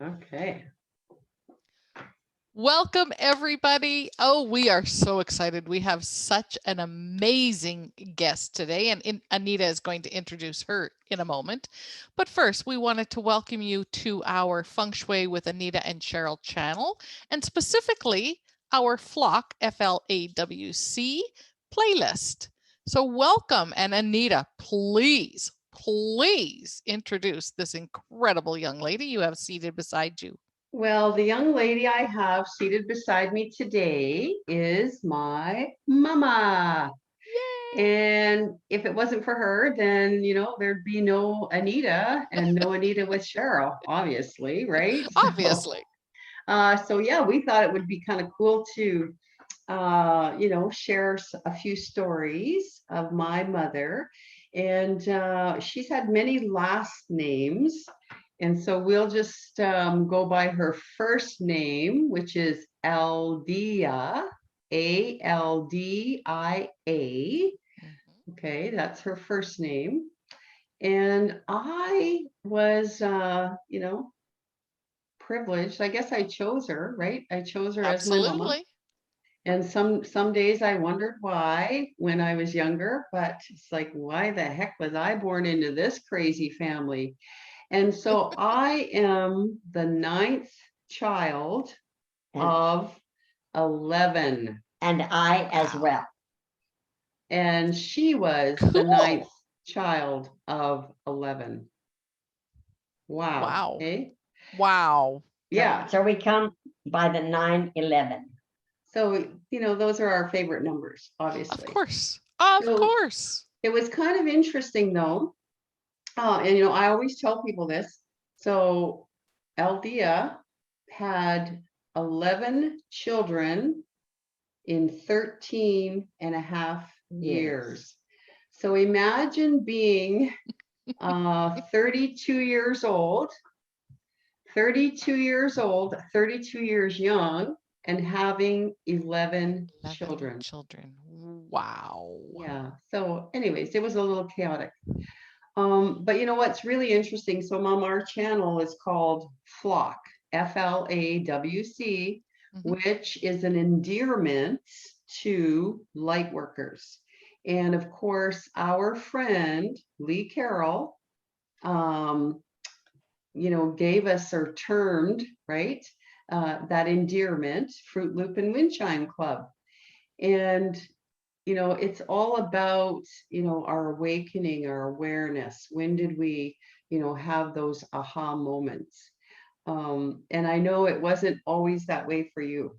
Okay. Welcome, everybody. Oh, we are so excited. We have such an amazing guest today, and Anita is going to introduce her in a moment. But first, we wanted to welcome you to our Feng Shui with Anita and Cheryl channel, and specifically our F.L.A.W.C playlist. So, welcome, and Anita, please introduce this incredible young lady you have seated beside you. Well, the young lady I have seated beside me today is my mama. And if it wasn't for her, then, there'd be no Anita and no Anita with Cheryl, obviously, right? Obviously. So yeah, we thought it would be kind of cool to, share a few stories of my mother. And she's had many last names. And so we'll just go by her first name, which is Aldia, Aldia. Okay, that's her first name. And I was, privileged. I guess I chose her, right? I chose her as my mama. Absolutely. And some days I wondered why when I was younger, but it's like, why the heck was I born into this crazy family? And so I am the ninth child And, of 11. and I as Wow. well. And she was the ninth Cool. child of 11. Wow. Wow. Okay. Wow. Yeah. So we come by the 9/11. So, those are our favorite numbers, Of obviously. course. Of So course. it was kind of interesting though. And I always tell people this. So Aldia had 11 children in 13 and a half years. So imagine being 32 years old, 32 years old, 32 years young, and having 11 children. Children. Wow. Yeah. So anyways, it was a little chaotic. But you know what's really interesting? So Mom, our channel is called F.L.A.W.C, F.L.A.W.C, which is an endearment to light workers. And of course, our friend Lee Carroll, gave us or termed, right, that endearment, Fruit Loop and Windchime Club. And it's all about, our awakening, our awareness. When did we, have those aha moments? And I know it wasn't always that way for you,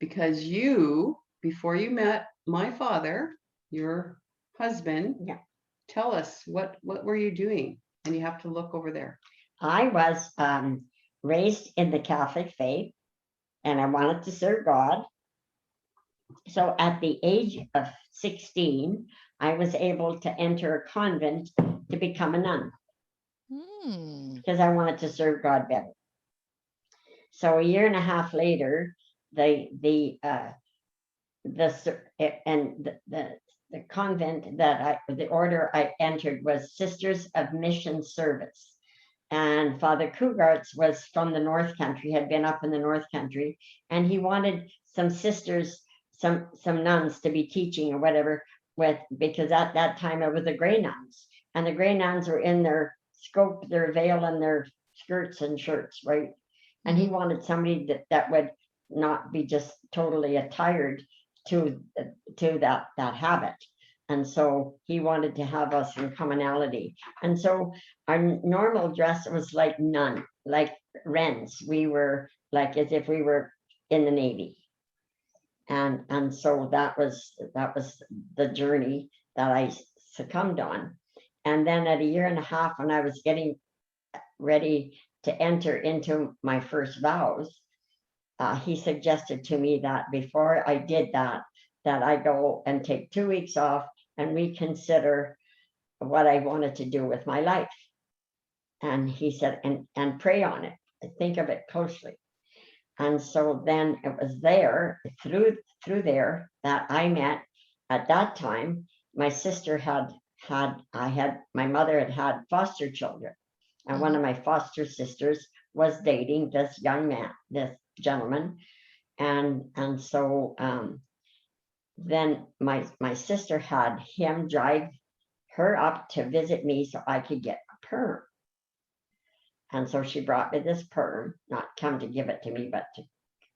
because you, before you met my father, your husband, Yeah. tell us what were you doing? And you have to look over there. I was raised in the Catholic faith and I wanted to serve God. So at the age of 16, I was able to enter a convent to become a nun because I wanted to serve God better. So a year and a half later, the convent the order I entered was Sisters of Mission Service. And Father Kugartz was from the North Country, had been up in the North Country, and he wanted some sisters, some nuns to be teaching or whatever because at that time it was the gray nuns. And the gray nuns were in their scope, their veil and their skirts and shirts, right? And he wanted somebody that would not be just totally attired to that habit. And so he wanted to have us in commonality. And so our normal dress was like nun, like wrens. We were like as if we were in the Navy. And so that was the journey that I succumbed on. And then at a year and a half, when I was getting ready to enter into my first vows, he suggested to me that before I did that I go and take 2 weeks off and reconsider what I wanted to do with my life. And he said, and pray on it, think of it closely. And so then it was through there that I met. At that time, my sister my mother had foster children. And one of my foster sisters was dating this young man, this gentleman. And so then my sister had him drive her up to visit me so I could get a perm. And so she brought me this perm, not come to give it to me, but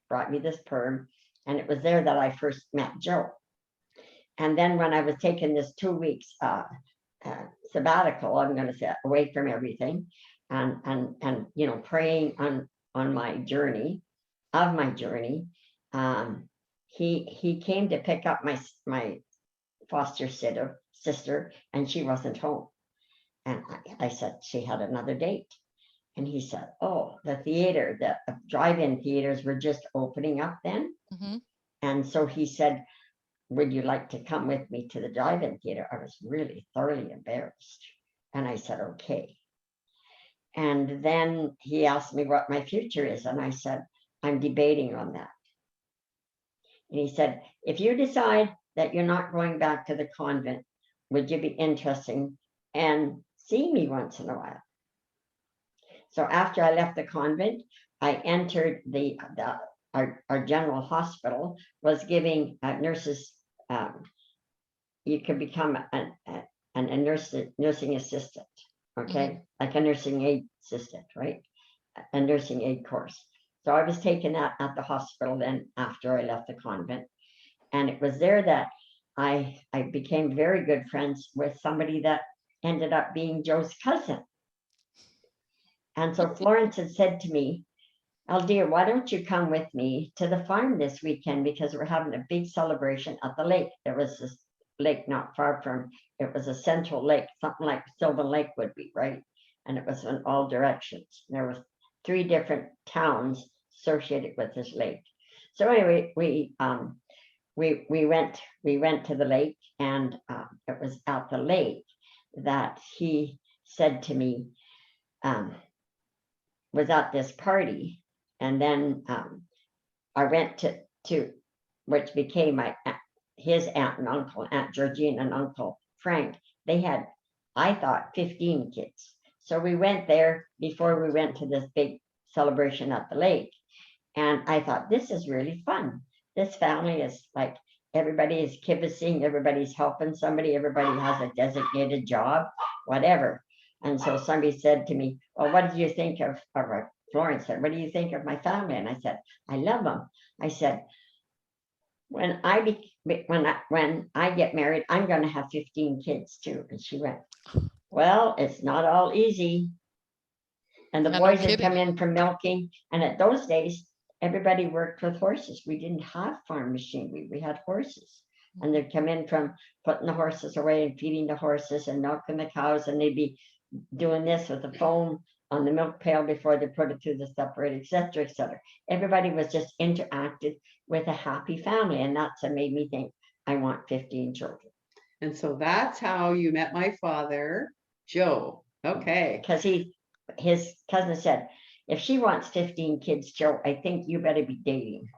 brought me this perm. And it was there that I first met Joe. And then when I was taking this 2 weeks sabbatical, I'm going to say, away from everything, and you know, praying on my journey, he came to pick up my foster sister, and she wasn't home. And I said she had another date. And he said, oh, the drive-in theaters were just opening up then. And so he said, would you like to come with me to the drive-in theater? I was really thoroughly embarrassed. And I said, okay. And then he asked me what my future is. And I said, I'm debating on that. And he said, if you decide that you're not going back to the convent, would you be interested and see me once in a while? So after I left the convent, I entered our general hospital was giving nurses, you could become a nursing assistant, okay? Like a nursing aid assistant, right? A nursing aid course. So I was taking that at the hospital then after I left the convent. And it was there that I became very good friends with somebody that ended up being Joe's cousin. And so Florence had said to me, Aldia, why don't you come with me to the farm this weekend, because we're having a big celebration at the lake. There was this lake not far from, it was a central lake, something like Sylvan Lake would be, right? And it was in all directions. There was 3 different towns associated with this lake. So anyway, we went to the lake, and it was at the lake that he said to me, was at this party. And then I went to which became his aunt and uncle, Aunt Georgine and Uncle Frank. They had, I thought, 15 kids. So we went there before we went to this big celebration at the lake. And I thought, this is really fun. This family is like, everybody is kibbutzing, everybody's helping somebody, everybody has a designated job, whatever. And so somebody said to me, well, what do you think of Florence said, what do you think of my family? And I said, I love them. I said, when I get married, I'm going to have 15 kids too. And she went, well, it's not all easy. And the boys had come in from milking. And at those days, everybody worked with horses. We didn't have farm machinery. We had horses. And they'd come in from putting the horses away and feeding the horses and milking the cows. And they'd be doing this with the foam on the milk pail before they put it through the separator, et cetera, et cetera. Everybody was just interacted with a happy family. And that's what made me think, I want 15 children. And so that's how you met my father, Joe. Okay. Because his cousin said, if she wants 15 kids, Joe, I think you better be dating.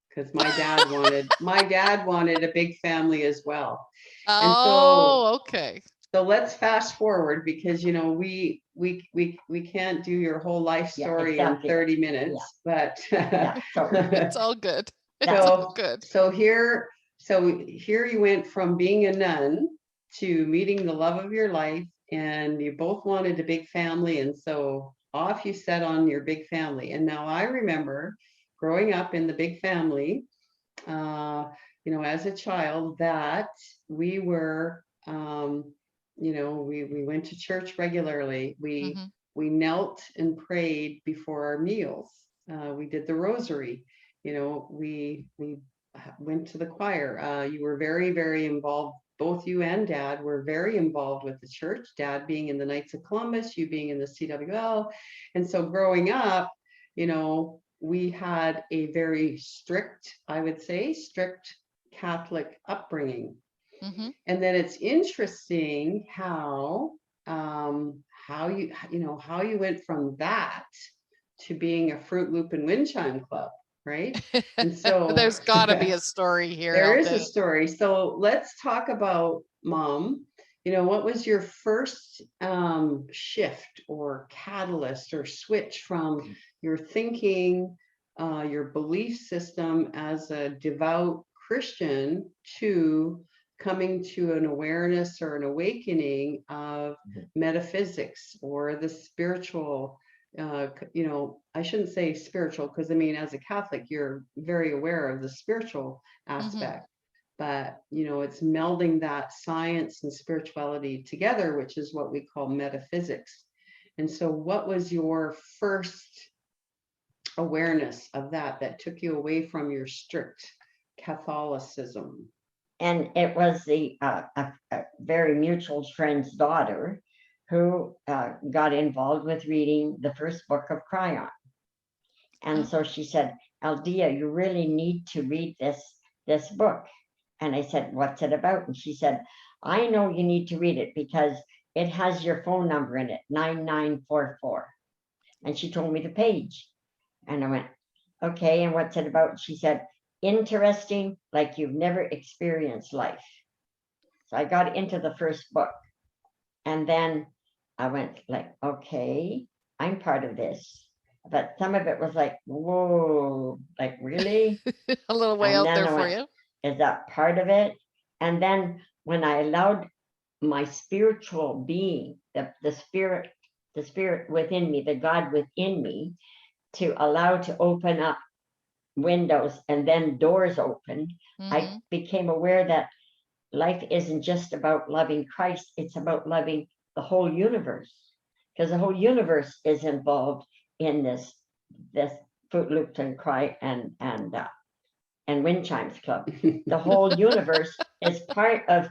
Because my dad wanted a big family as well. Oh, okay. So let's fast forward, because you know we can't do your whole life story in 30 minutes, but it's all good. It's all good. So here you went from being a nun to meeting the love of your life, and you both wanted a big family, and so off you set on your big family. And now I remember growing up in the big family, you know, as a child, that we were you know, we went to church regularly. We knelt and prayed before our meals. We did the rosary. You know, we went to the choir. You were very, very involved. Both you and Dad were very involved with the church. Dad being in the Knights of Columbus, you being in the C.W.L. And so growing up, you know, we had a very strict, I would say, strict Catholic upbringing. And then it's interesting how you went from that to being a Fruit Loop and Wind Chime Club, right? And so there's got to be a story here. There is a story. So let's talk about Mom. what was your first shift or catalyst or switch from your thinking, your belief system as a devout Christian to coming to an awareness or an awakening of metaphysics or the spiritual? I shouldn't say spiritual, because I mean, as a Catholic, you're very aware of the spiritual aspect. But, it's melding that science and spirituality together, which is what we call metaphysics. And so what was your first awareness of that took you away from your strict Catholicism? And it was a very mutual friend's daughter who got involved with reading the first book of Cryon. And so she said, Aldia, you really need to read this book. And I said, what's it about? And she said, I know you need to read it because it has your phone number in it, 9944. And she told me the page. And I went, okay, and what's it about? She said, interesting, like you've never experienced life. So I got into the first book. And then I went like, okay, I'm part of this. But some of it was like, whoa, like really? A little way out there for you. Is that part of it? And then when I allowed my spiritual being, the spirit within me, the God within me, to allow to open up windows and then doors opened, I became aware that life isn't just about loving Christ, it's about loving the whole universe, because the whole universe is involved in this F.L.W.C and Cry and Wind Chimes Club. The whole universe is part of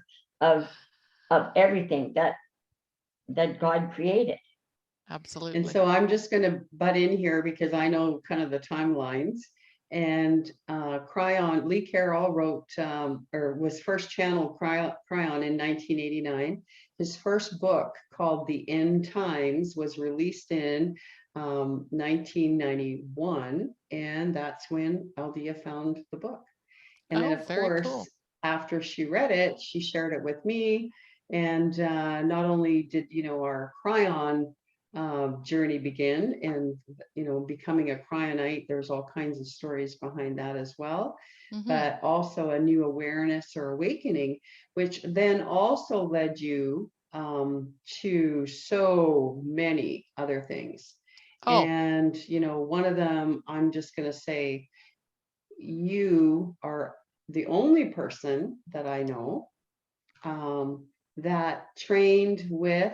everything that God created. Absolutely. And so I'm just going to butt in here because I know kind of the timelines. And Lee Carroll wrote or was first channeled Cryon in 1989. His first book, called The End Times, was released in 1991, and that's when Aldia found the book. And then, of course, after she read it, she shared it with me. And not only did our Cryon journey begin, and becoming a Cryonite, there's all kinds of stories behind that as well, but also a new awareness or awakening, which then also led you to so many other things. And one of them, I'm just going to say, you are the only person that I know that trained with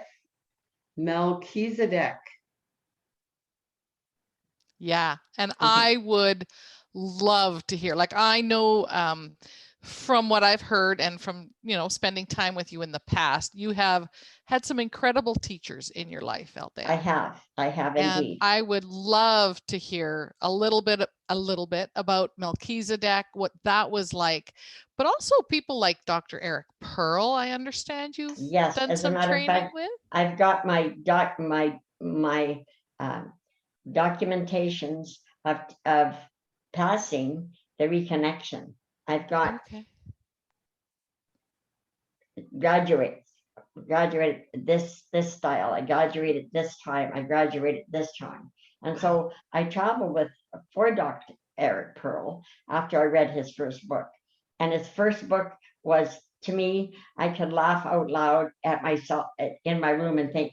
Melchizedek. Yeah, and I would love to hear, like, I know from what I've heard and from spending time with you in the past, you have had some incredible teachers in your life, Aldia. I have indeed. And I would love to hear a little bit about Melchizedek, what that was like, but also people like Dr. Erik Pearl. I understand you've done as some a matter training of fact, with. I've got my documentations of passing the reconnection. I've got graduated this style. I graduated this time. I graduated this time. And so I traveled for Dr. Erik Pearl after I read his first book. And his first book was, to me, I could laugh out loud at myself in my room and think,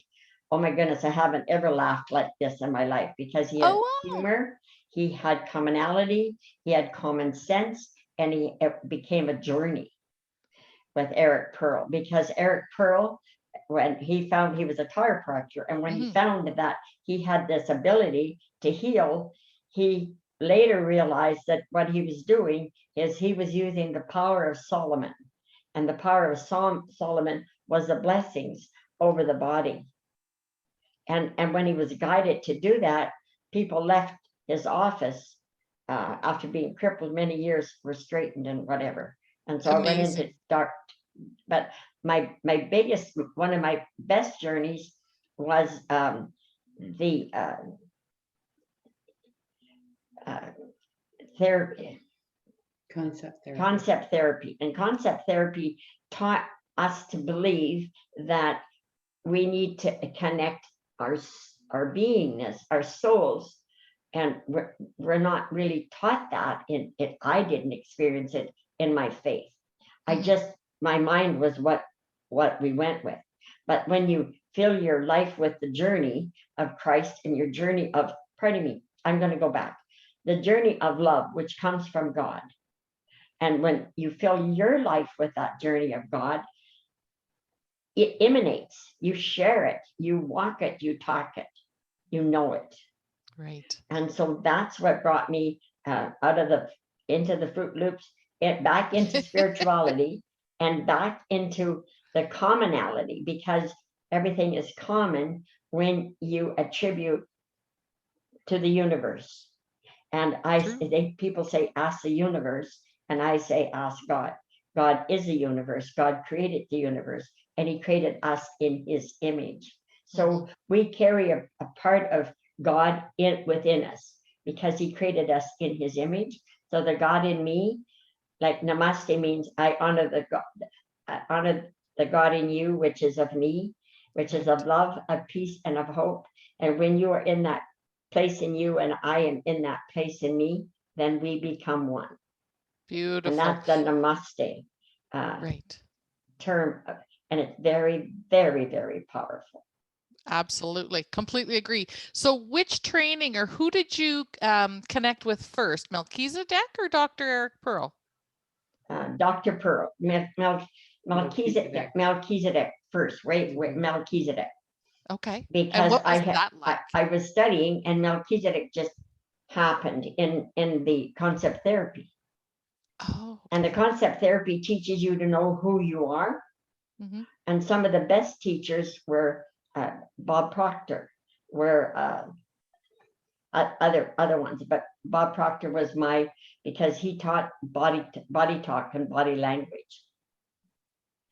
oh my goodness, I haven't ever laughed like this in my life, because he had humor, he had commonality, he had common sense, and it became a journey with Erik Pearl, because Erik Pearl, when he found, he was a chiropractor, and when he found that he had this ability to heal, he later realized that what he was doing is he was using the power of Solomon, and the power of Solomon was the blessings over the body. And when he was guided to do that, people left his office after being crippled many years, were straightened and whatever. And so I went into dark. But my biggest, one of my best journeys was the therapy. Concept therapy. Concept therapy. And concept therapy taught us to believe that we need to connect our beingness, our souls, and we're not really taught that in it. I didn't experience it in my faith. I just, my mind was what we went with. But when you fill your life with the journey of Christ and your journey of, pardon me, I'm going to go back, the journey of love, which comes from God. And when you fill your life with that journey of God, it emanates, you share it, you walk it, you talk it, you know it. Right. And so that's what brought me out of into the Fruit Loops, back into spirituality and back into the commonality, because everything is common when you attribute to the universe. And people say, ask the universe, and I say, ask God. God is the universe. God created the universe, and he created us in his image. So we carry a part of God within us, because he created us in his image. So the God in me, like namaste means I honor the God, I honor the God in you, which is of me, which is of love, of peace, and of hope. And when you are in that place in you and I am in that place in me, then we become one. Beautiful. And that's the namaste right. term. And it's very, very, very powerful. Absolutely. Completely agree. So which training or who did you connect with first, Melchizedek or Dr. Erik Pearl? Dr. Pearl, Melchizedek first, right? Melchizedek. Okay. Because and what was that like? I was studying, and Melchizedek just happened in the concept therapy. Oh. Okay. And the concept therapy teaches you to know who you are. And some of the best teachers were Bob Proctor, were other ones, but Bob Proctor was because he taught body talk and body language.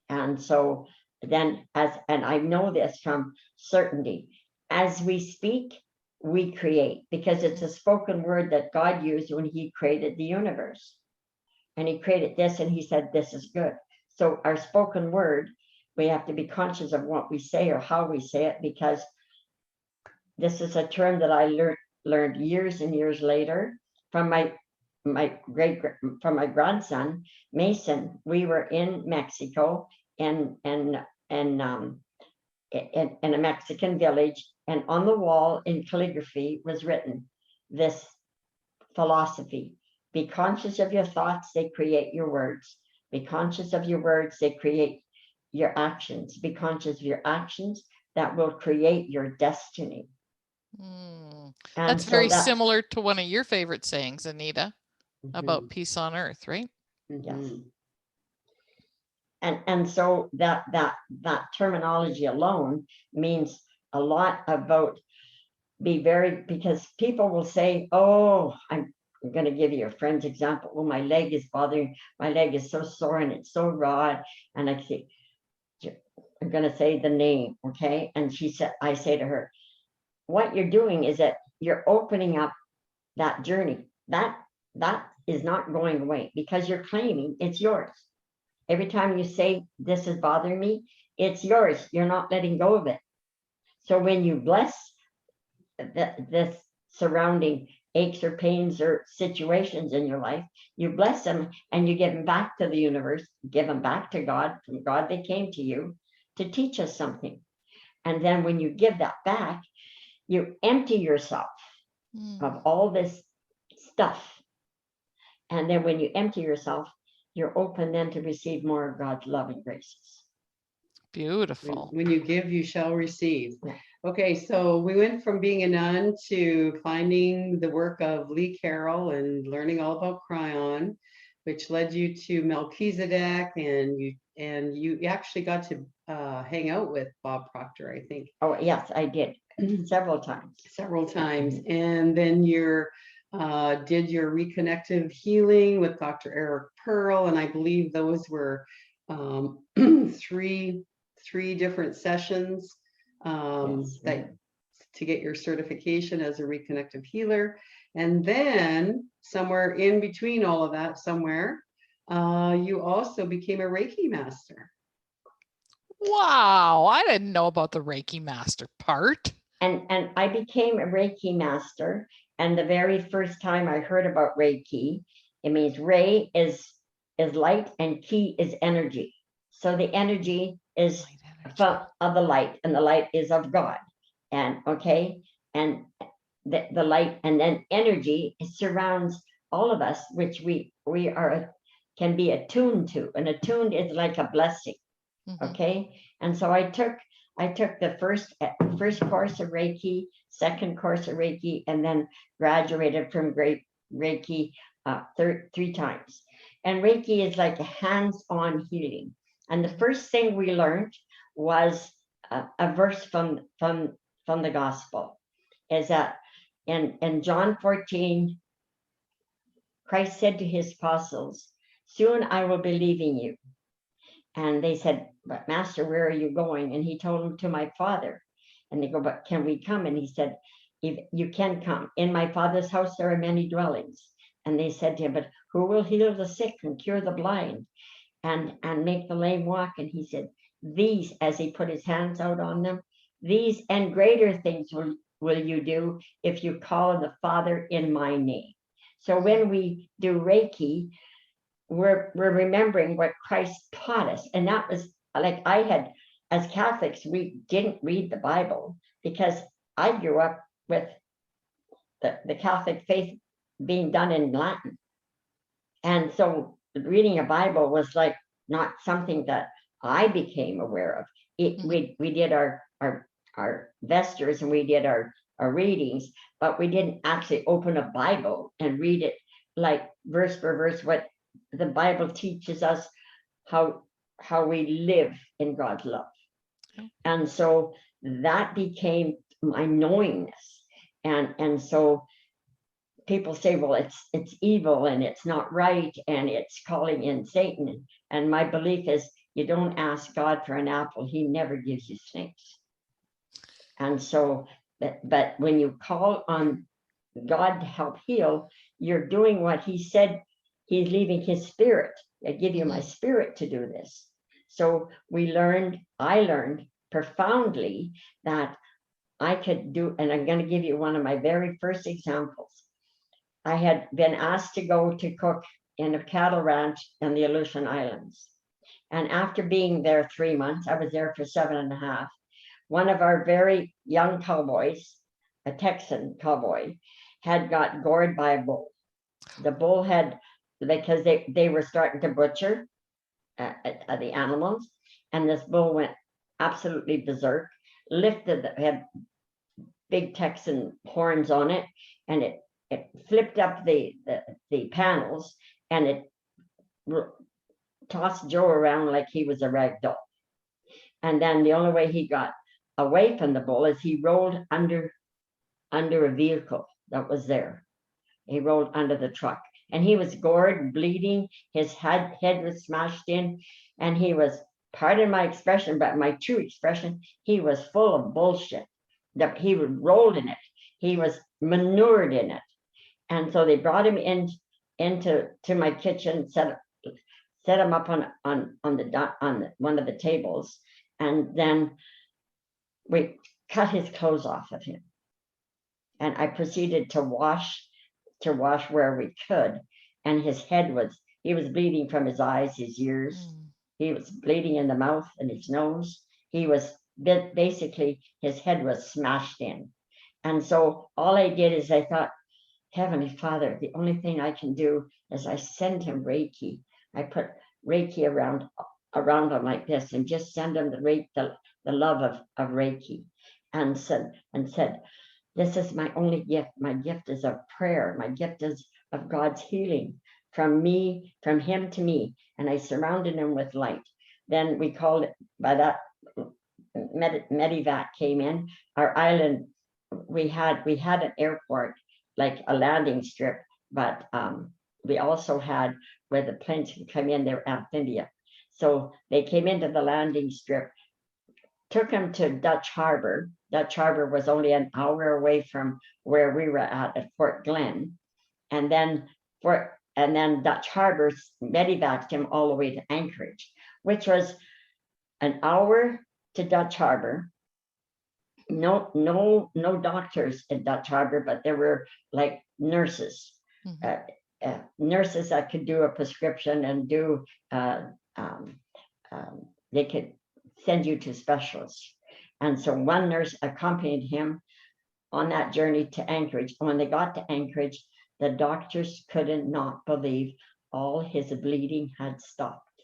And so then, and I know this from certainty, as we speak, we create, because it's a spoken word that God used when he created the universe. And he created this, and he said, this is good. So our spoken word, we have to be conscious of what we say or how we say it, because this is a term that I learned years and years later from my grandson, Mason. We were in Mexico, in a Mexican village, and on the wall in calligraphy was written this philosophy: be conscious of your thoughts, they create your words. Be conscious of your words, they create your actions. Be conscious of your actions, that will create your destiny. That's very similar to one of your favorite sayings, Anita, about peace on earth, right? Yes. And so that terminology alone means a lot about because people will say, oh, I'm going to give you a friend's example. Oh, my leg is bothering, my leg is so sore and it's so raw. And I say, I'm going to say the name, okay? And I say to her, what you're doing is that you're opening up that journey. That is not going away, because you're claiming it's yours. Every time you say, this is bothering me, it's yours. You're not letting go of it. So when you bless this surrounding aches or pains or situations in your life, you bless them and you give them back to the universe, give them back to God. From God, they came to you to teach us something. And then when you give that back, you empty yourself of all this stuff. And then when you empty yourself, you're open then to receive more of God's love and graces. Beautiful. When you give, you shall receive. Yeah. Okay, so we went from being a nun to finding the work of Lee Carroll and learning all about Cryon, which led you to Melchizedek, and you actually got to hang out with Bob Proctor, I think. Oh, yes, I did. Several times. And then did your reconnective healing with Dr. Erik Pearl, and I believe those were three different sessions that to get your certification as a reconnective healer. And then somewhere in between all of that, you also became a Reiki master. Wow, I didn't know about the Reiki master part. And I became a Reiki master. And the very first time I heard about Reiki, it means Rei is light and Ki is energy. So the energy is Light energy. of the light, and the light is of God. And okay, and the light and then energy surrounds all of us, which we are can be attuned to. And attuned is like a blessing. Mhm. Okay, and so I took the first course of Reiki, second course of Reiki, and then graduated from Reiki 3 times. And Reiki is like a hands-on healing. And the first thing we learned was a verse from the gospel, is that in John 14, Christ said to his apostles, "Soon I will be leaving you." And they said, "But Master, where are you going?" And he told them, "To my Father." And they go, "But can we come?" And he said, "If you can come. In my Father's house there are many dwellings." And they said to him, "But who will heal the sick and cure the blind and make the lame walk?" And he said, "These," as he put his hands out on them, "these and greater things will you do if you call on the Father in my name." So when we do Reiki, we're remembering what Christ taught us. And that was like, I had, as Catholics, we didn't read the Bible because I grew up with the Catholic faith being done in Latin. And so reading a Bible was like not something that I became aware of. We did our vesters and we did our readings, but we didn't actually open a Bible and read it like verse for verse what the Bible teaches us, how we live in God's love. And so that became my knowingness. And so people say, well, it's evil and it's not right and it's calling in Satan. And my belief is, you don't ask God for an apple, he never gives you snakes. And so, but when you call on God to help heal, you're doing what he said. He's leaving his spirit. I give you my spirit to do this. So I learned profoundly that I could do, and I'm going to give you one of my very first examples. I had been asked to go to cook in a cattle ranch in the Aleutian Islands. And after being there 3 months, I was there for 7.5. One of our very young cowboys, a Texan cowboy, had got gored by a bull. The bull had, because they were starting to butcher the animals, and this bull went absolutely berserk, had big Texan horns on it, and it flipped up the panels, and it tossed Joe around like he was a rag doll. And then the only way he got away from the bull is he rolled under a vehicle that was there. He rolled under the truck, and he was gored, bleeding. His head was smashed in, and he was, pardon my expression, but my true expression, he was full of bullshit. That he rolled in it. He was manured in it. And so they brought him into my kitchen, set him up on one of the tables, and then we cut his clothes off of him. And I proceeded to wash where we could. And his head he was bleeding from his eyes, his ears. He was bleeding in the mouth and his nose. He was basically, his head was smashed in. And so all I did is I thought, Heavenly Father, the only thing I can do is I send him Reiki. I put Reiki around him like this and just send him the love of Reiki, and said, this is my only gift. My gift is of prayer. My gift is of God's healing from him to me. And I surrounded him with light. Then we called it, by that, Medivac came in. Our island, we had an airport, like a landing strip, but we also had where the planes could come in, they're amphibia. So they came into the landing strip, took them to Dutch Harbor. Dutch Harbor was only an hour away from where we were at Fort Glen. And then Dutch Harbor medevaced him all the way to Anchorage, which was an hour to Dutch Harbor. No doctors in Dutch Harbor, but there were like nurses, nurses that could do a prescription and do, they could send you to specialists. And so one nurse accompanied him on that journey to Anchorage. And when they got to Anchorage, the doctors couldn't not believe all his bleeding had stopped.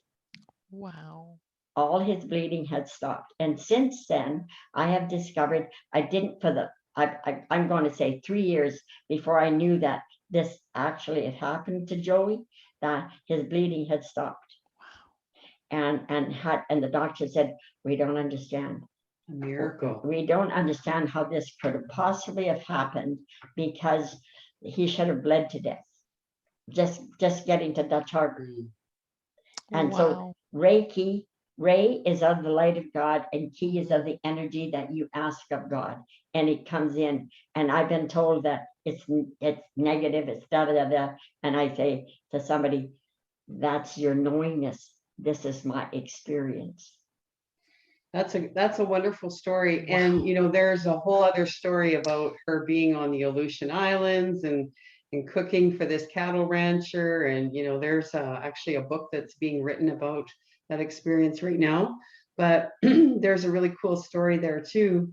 Wow. All his bleeding had stopped. And since then, I have discovered I didn't for the, I'm going to say 3 years before I knew that this actually had happened to Joey, that his bleeding had stopped. Wow. And the doctor said, we don't understand. A miracle. We don't understand how this could have possibly have happened, because he should have bled to death just getting to Dutch Harbor. And so Ray is of the light of God, and Ki is of the energy that you ask of God, and it comes in. And I've been told that it's negative, it's da da da, and I say to somebody, that's your knowingness. This is my experience. That's a wonderful story. Wow. And you know, there's a whole other story about her being on the Aleutian Islands and cooking for this cattle rancher. And you know, there's actually a book that's being written about that experience right now. But there's a really cool story there too.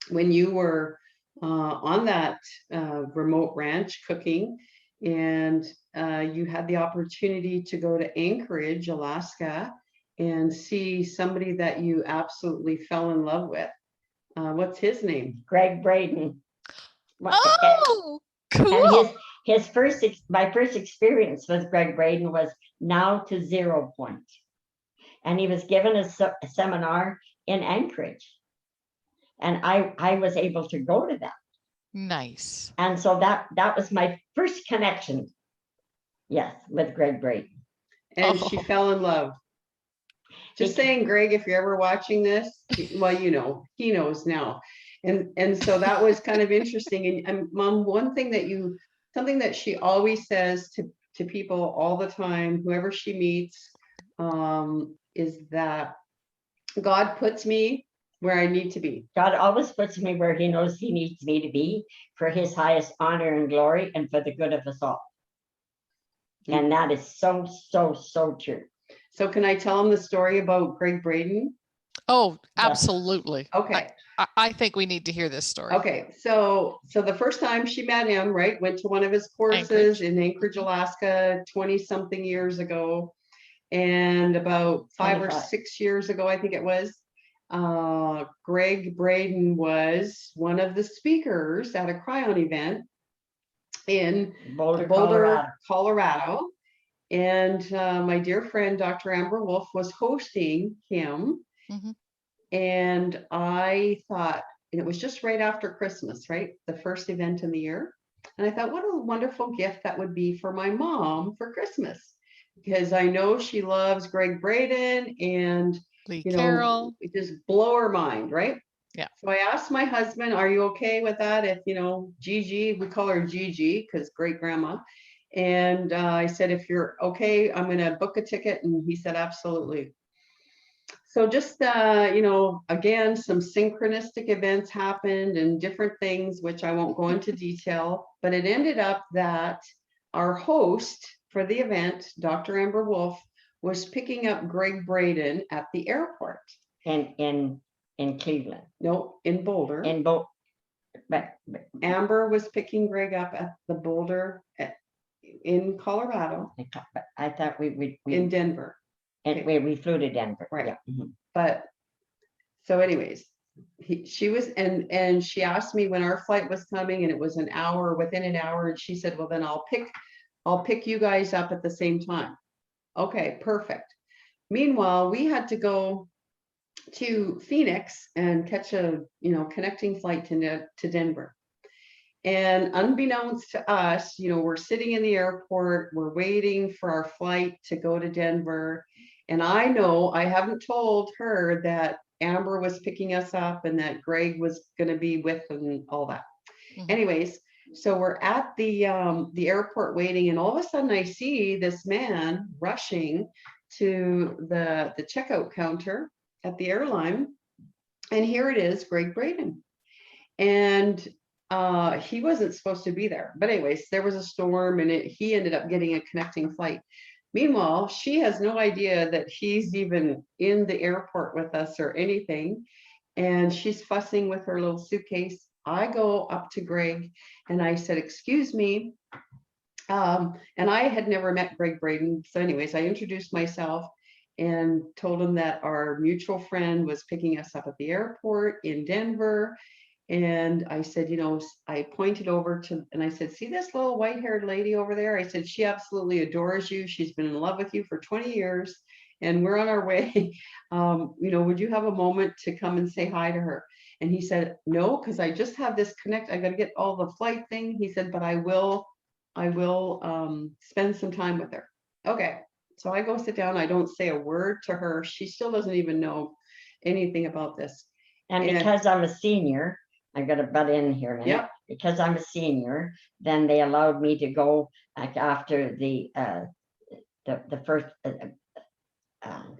When you were on that remote ranch cooking, and you had the opportunity to go to Anchorage, Alaska, and see somebody that you absolutely fell in love with. What's his name? Greg Braden. Oh, cool. And my first experience with Greg Braden was now to 0 Point. And he was given a seminar in Anchorage. And I was able to go to that. Nice. And so that was my first connection, yes, with Greg Braden. And she fell in love. Just saying, Greg, if you're ever watching this, well, you know, he knows now. And so that was kind of interesting. And Mom, something that she always says to people all the time, whoever she meets, is that God puts me where I need to be. God always puts me where he knows he needs me to be for his highest honor and glory and for the good of us all. And that is so, so, so true. So can I tell him the story about Greg Braden? Oh, absolutely. Okay. I think we need to hear this story. Okay. So the first time she met him, right, went to one of his courses in Anchorage, Alaska, 20 something years ago. And about 5 or 6 years ago, I think it was, Greg Braden was one of the speakers at a cryon event in Boulder, Colorado. And my dear friend, Dr. Amber Wolf, was hosting him. And I thought, and it was just right after Christmas, right? The first event in the year. And I thought, what a wonderful gift that would be for my mom for Christmas. Because I know she loves Greg Braden and Carroll. It just blow her mind, right? Yeah. So I asked my husband, are you okay with that? If, you know, Gigi, we call her Gigi because great grandma. And I said, if you're okay, I'm going to book a ticket. And he said, absolutely. So just, you know, again, some synchronistic events happened and different things, which I won't go into detail, but it ended up that our host for the event, Dr. Amber Wolf, was picking up Greg Braden at the airport. In Cleveland. No, in Boulder. But Amber was picking Greg up at the Boulder in Colorado. I thought we in Denver. And we flew to Denver. Right. Yeah. But so anyways, she was, and she asked me when our flight was coming, and it was within an hour. And she said, well, then I'll pick you guys up at the same time. Okay, perfect. Meanwhile, we had to go to Phoenix and catch a, you know, connecting flight to Denver. And unbeknownst to us, you know, we're sitting in the airport, we're waiting for our flight to go to Denver. And I know I haven't told her that Amber was picking us up and that Greg was going to be with and all that. Anyways, so we're at the airport waiting, and all of a sudden I see this man rushing to the checkout counter, at the airline, and here it is, Greg Braden. And he wasn't supposed to be there. But anyways, there was a storm and he ended up getting a connecting flight. Meanwhile, she has no idea that he's even in the airport with us or anything. And she's fussing with her little suitcase. I go up to Greg and I said, excuse me. And I had never met Greg Braden. So anyways, I introduced myself and told him that our mutual friend was picking us up at the airport in Denver. And I said, you know, I pointed over to, and I said, see this little white-haired lady over there? I said, she absolutely adores you. She's been in love with you for 20 years and we're on our way. You know, would you have a moment to come and say hi to her? And he said, no, because I just have this connect. I got to get all the flight thing. He said, but I will spend some time with her. Okay. So I go sit down. I don't say a word to her. She still doesn't even know anything about this. And because I'm a senior, I've got to butt in here a minute. Yep. Because I'm a senior, then they allowed me to go like after the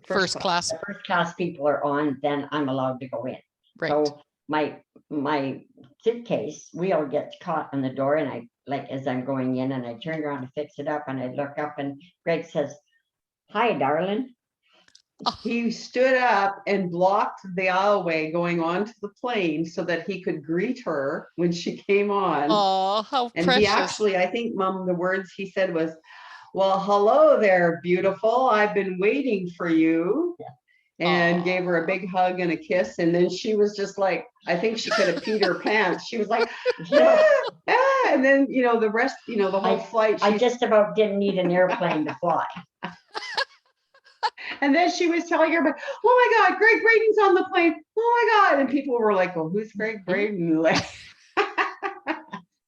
First class. the first class people are on, then I'm allowed to go in. Right. So my suitcase wheel gets caught on the door, and I, like, as I'm going in, and I turn around to fix it up, and I look up, and Greg says, "Hi, darling." He stood up and blocked the aisleway going onto the plane so that he could greet her when she came on. Oh, how And precious. he actually, I think, Mom, the words he said was, well, hello there, beautiful. I've been waiting for you. And gave her a big hug and a kiss. And then she was just like, I think she could have peed her pants. She was like, and then, you know, the rest, you know, the whole flight. I just about didn't need an airplane to fly. And then she was telling everybody, oh my God, Greg Braden's on the plane. Oh my God. And people were like, well, who's Greg Braden? Like,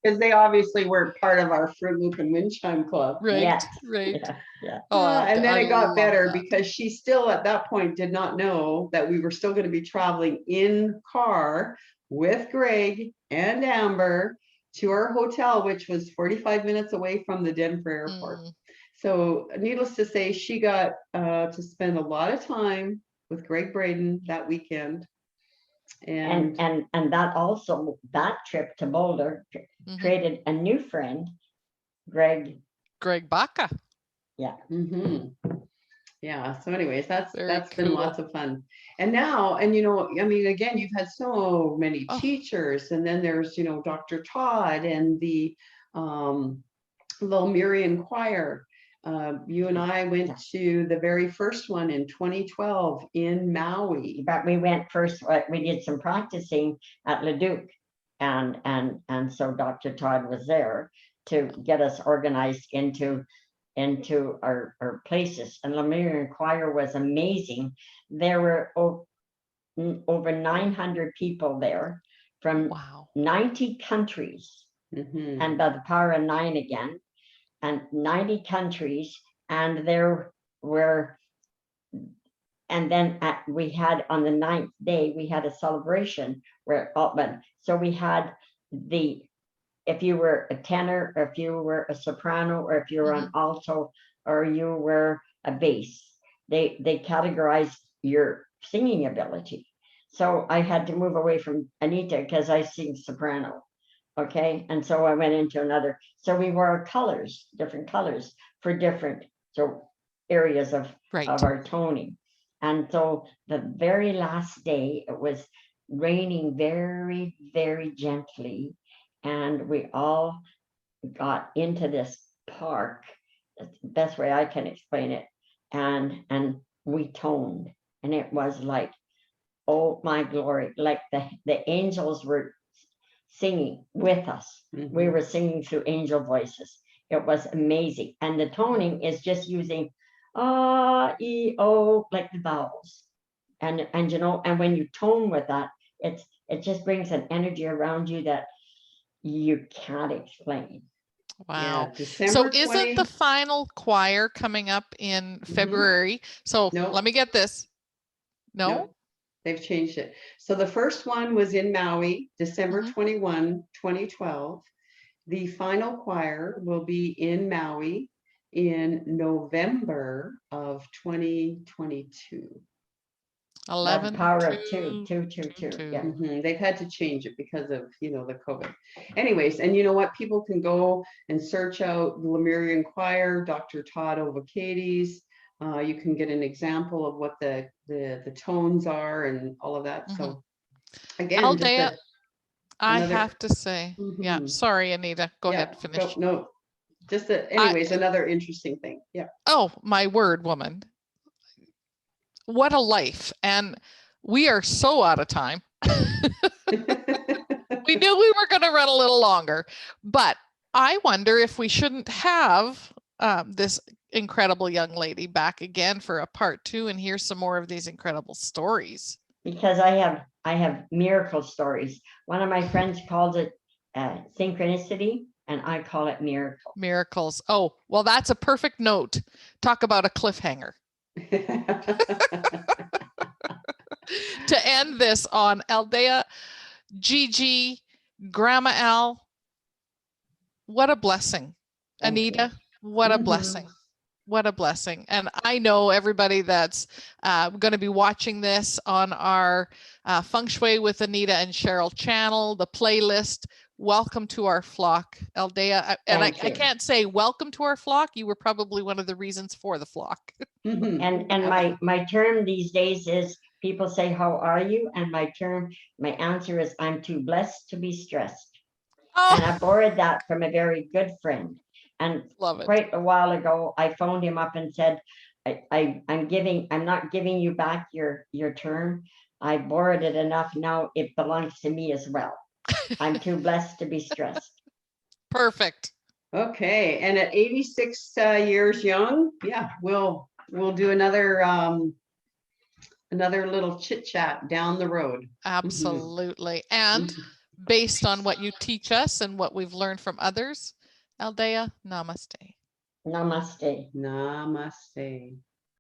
because they obviously weren't part of our Fruit Loop and Wind Chime Club. Right, Yes. right. Yeah. Oh, And then I it got love better that. because she still at that point did not know that we were still going to be traveling in car with Greg and Amber to our hotel, which was 45 minutes away from the Denver airport. So needless to say, she got to spend a lot of time with Greg Braden that weekend. And that also, that trip to Boulder created a new friend, Greg Baca. Yeah. Yeah. So anyways, that's Very been cool. lots of fun. And now, and you know, I mean, again, you've had so many teachers, and then there's, you know, Dr. Todd and the Little Miriam Choir. You and I went to the very first one in 2012 in Maui. But we went first, we did some practicing at Leduc, and so Dr. Todd was there to get us organized into our places. And Lemurian Choir was amazing. There were over 900 people there from 90 countries, and by the power of 9 again, and 90 countries. And there were, and then we had on the 9th day, we had a celebration where, so we had if you were a tenor, or if you were a soprano, or if you were an alto, or you were a bass, they categorized your singing ability. So I had to move away from Anita because I sing soprano. Okay. And so I went into another. So we wore colors, different colors for different areas of our toning. And so the very last day, it was raining very, very gently. And we all got into this park. That's the best way I can explain it. And we toned, and it was like, oh my glory, like the angels were singing with us. We were singing through angel voices. It was amazing. And the toning is just using E, O, like the vowels. And you know, and when you tone with that, it just brings an energy around you that you can't explain. Wow. Yeah, So isn't the final choir coming up in February? So let me get this. No? They've changed it. So the first one was in Maui, December 21, 2012. The final choir will be in Maui in November of 2022. 11, power of 2, 2, 2, 2, 2. Yeah. They've had to change it because of, the COVID. Anyways, and you know what? People can go and search out the Lemurian choir, Dr. Todd Ovakades. You can get an example of what the tones are and all of that. So again, just Aldia, I another- have to say, yeah, sorry, Anita, go ahead, finish. No, just anyways, another interesting thing. Yeah. Oh, my word, woman. What a life. And we are so out of time. We knew we were going to run a little longer, but I wonder if we shouldn't have this incredible young lady back again for a part 2 and hear some more of these incredible stories. Because I have miracle stories. One of my friends called it synchronicity, and I call it miracle. Miracles. Oh, well, that's a perfect note. Talk about a cliffhanger. To end this on Aldia, Gigi, Gramma Al, what a blessing. Thank Anita, you. what a blessing. What a blessing. And I know everybody that's going to be watching this on our Feng Shui with Anita and Cheryl channel, the playlist. Welcome to our flock, Aldia. And I can't say welcome to our flock. You were probably one of the reasons for the flock. And my term these days is, people say, how are you? And my answer is, I'm too blessed to be stressed. Oh, And I borrowed that from a very good friend. And love it. quite a while ago, I phoned him up and said, I'm not giving you back your term. I borrowed it enough. Now it belongs to me as well. I'm too blessed to be stressed. Perfect. Okay, and at 86 years young, yeah, we'll do another little chit chat down the road. Absolutely. And based on what you teach us and what we've learned from others, Aldia, namaste. Namaste. Namaste.